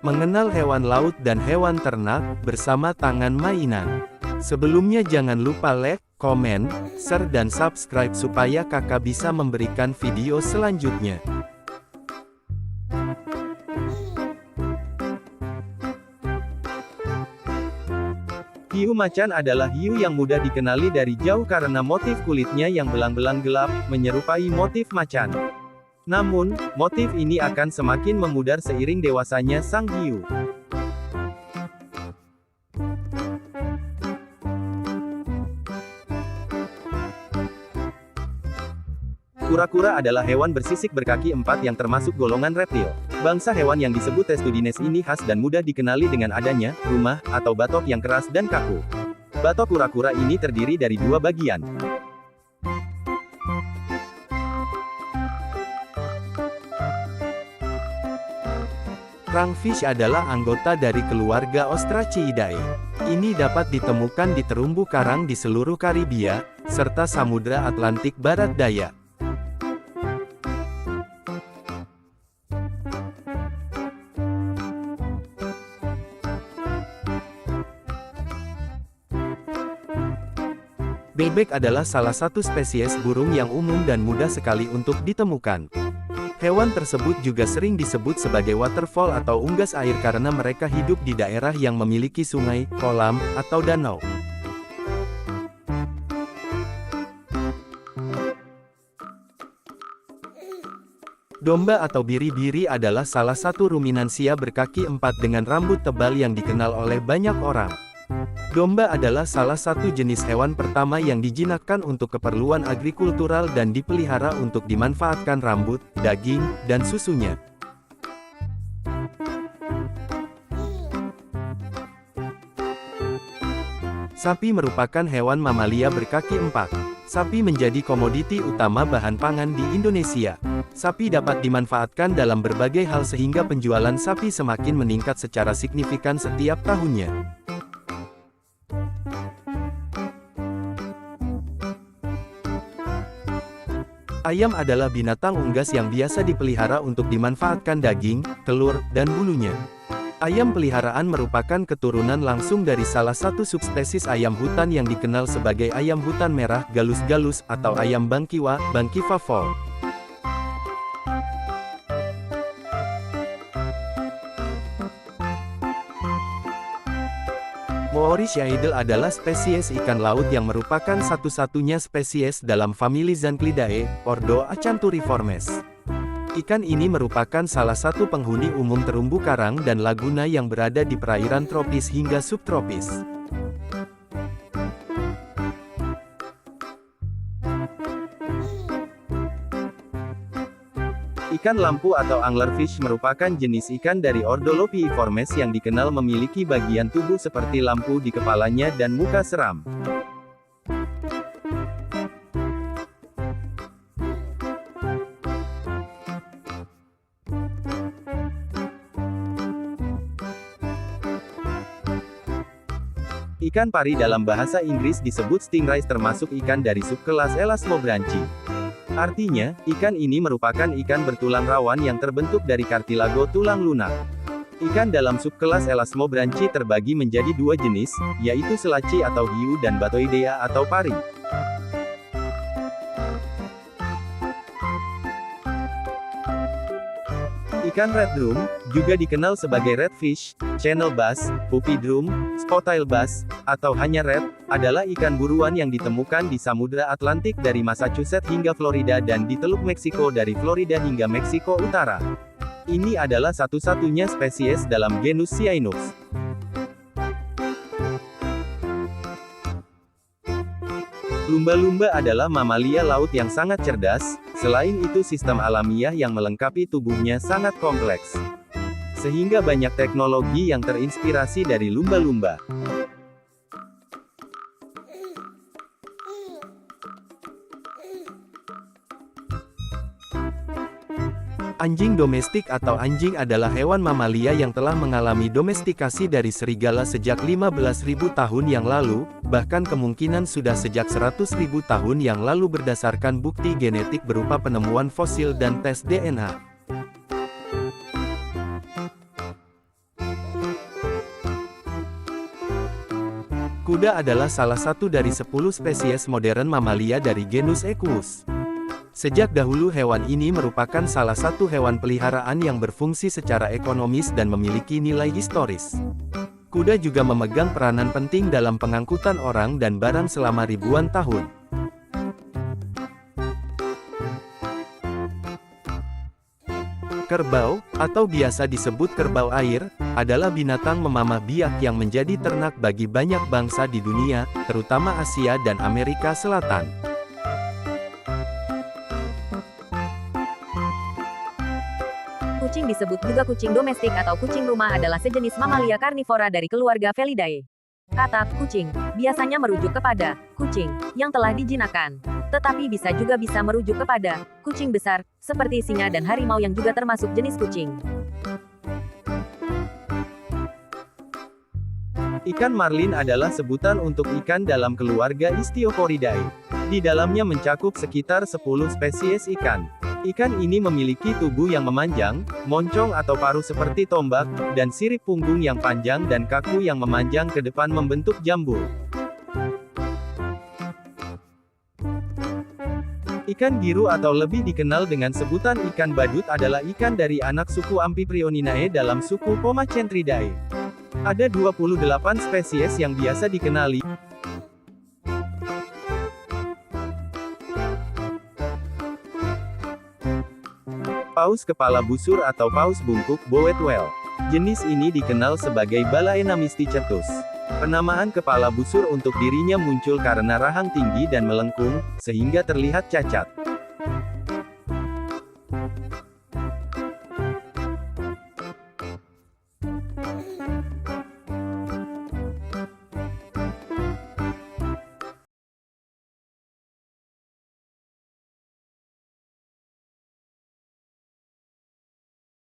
Mengenal hewan laut dan hewan ternak, bersama tangan mainan. Sebelumnya jangan lupa like, komen, share dan subscribe supaya kakak bisa memberikan video selanjutnya. Hiu macan adalah hiu yang mudah dikenali dari jauh karena motif kulitnya yang belang-belang gelap, menyerupai motif macan. Namun, motif ini akan semakin memudar seiring dewasanya sang hiu. Kura-kura adalah hewan bersisik berkaki empat yang termasuk golongan reptil. Bangsa hewan yang disebut Testudines ini khas dan mudah dikenali dengan adanya rumah atau batok yang keras dan kaku. Batok kura-kura ini terdiri dari dua bagian. Krangfish adalah anggota dari keluarga Ostraciidae. Ini dapat ditemukan di terumbu karang di seluruh Karibia, serta Samudra Atlantik Barat Daya. Bebek adalah salah satu spesies burung yang umum dan mudah sekali untuk ditemukan. Hewan tersebut juga sering disebut sebagai waterfowl atau unggas air karena mereka hidup di daerah yang memiliki sungai, kolam, atau danau. Domba atau biri-biri adalah salah satu ruminansia berkaki empat dengan rambut tebal yang dikenal oleh banyak orang. Domba adalah salah satu jenis hewan pertama yang dijinakkan untuk keperluan agrikultural dan dipelihara untuk dimanfaatkan rambut, daging, dan susunya. Sapi merupakan hewan mamalia berkaki empat. Sapi menjadi komoditi utama bahan pangan di Indonesia. Sapi dapat dimanfaatkan dalam berbagai hal sehingga penjualan sapi semakin meningkat secara signifikan setiap tahunnya. Ayam adalah binatang unggas yang biasa dipelihara untuk dimanfaatkan daging, telur, dan bulunya. Ayam peliharaan merupakan keturunan langsung dari salah satu subspesies ayam hutan yang dikenal sebagai ayam hutan merah galus-galus atau ayam bangkiwa, Bangkiva fowl. Mauritia idle adalah spesies ikan laut yang merupakan satu-satunya spesies dalam famili Zanclidae, ordo Acanthuriformes. Ikan ini merupakan salah satu penghuni umum terumbu karang dan laguna yang berada di perairan tropis hingga subtropis. Ikan lampu atau anglerfish merupakan jenis ikan dari ordo Lopiiformes yang dikenal memiliki bagian tubuh seperti lampu di kepalanya dan muka seram. Ikan pari dalam bahasa Inggris disebut stingrays termasuk ikan dari subkelas Elasmobranchi. Artinya, ikan ini merupakan ikan bertulang rawan yang terbentuk dari kartilago tulang lunak. Ikan dalam subkelas Elasmobranchi terbagi menjadi dua jenis, yaitu selaci atau hiu dan Batoidea atau pari. Ikan red drum, juga dikenal sebagai redfish, channel bass, puppy drum, spottail bass, atau hanya red, adalah ikan buruan yang ditemukan di Samudra Atlantik dari Massachusetts hingga Florida dan di Teluk Meksiko dari Florida hingga Meksiko Utara. Ini adalah satu-satunya spesies dalam genus Cyanus. Lumba-lumba adalah mamalia laut yang sangat cerdas, selain itu sistem alamiah yang melengkapi tubuhnya sangat kompleks. Sehingga banyak teknologi yang terinspirasi dari lumba-lumba. Anjing domestik atau anjing adalah hewan mamalia yang telah mengalami domestikasi dari serigala sejak 15.000 tahun yang lalu, bahkan kemungkinan sudah sejak 100.000 tahun yang lalu berdasarkan bukti genetik berupa penemuan fosil dan tes DNA. Kuda adalah salah satu dari 10 spesies modern mamalia dari genus Equus. Sejak dahulu hewan ini merupakan salah satu hewan peliharaan yang berfungsi secara ekonomis dan memiliki nilai historis. Kuda juga memegang peranan penting dalam pengangkutan orang dan barang selama ribuan tahun. Kerbau, atau biasa disebut kerbau air, adalah binatang memamah biak yang menjadi ternak bagi banyak bangsa di dunia, terutama Asia dan Amerika Selatan. Kucing disebut juga kucing domestik atau kucing rumah adalah sejenis mamalia karnivora dari keluarga Felidae. Kata kucing biasanya merujuk kepada kucing yang telah dijinakkan, tetapi bisa merujuk kepada kucing besar, seperti singa dan harimau yang juga termasuk jenis kucing. Ikan marlin adalah sebutan untuk ikan dalam keluarga Istiophoridae. Di dalamnya mencakup sekitar 10 spesies ikan. Ikan ini memiliki tubuh yang memanjang, moncong atau paruh seperti tombak, dan sirip punggung yang panjang dan kaku yang memanjang ke depan membentuk jambul. Ikan biru atau lebih dikenal dengan sebutan ikan badut adalah ikan dari anak suku Amphiprioninae dalam suku Pomacentridae. Ada 28 spesies yang biasa dikenali. Paus kepala busur atau paus bungkuk bowed whale. Jenis ini dikenal sebagai Balaena mysticetus. Penamaan kepala busur untuk dirinya muncul karena rahang tinggi dan melengkung, sehingga terlihat cacat.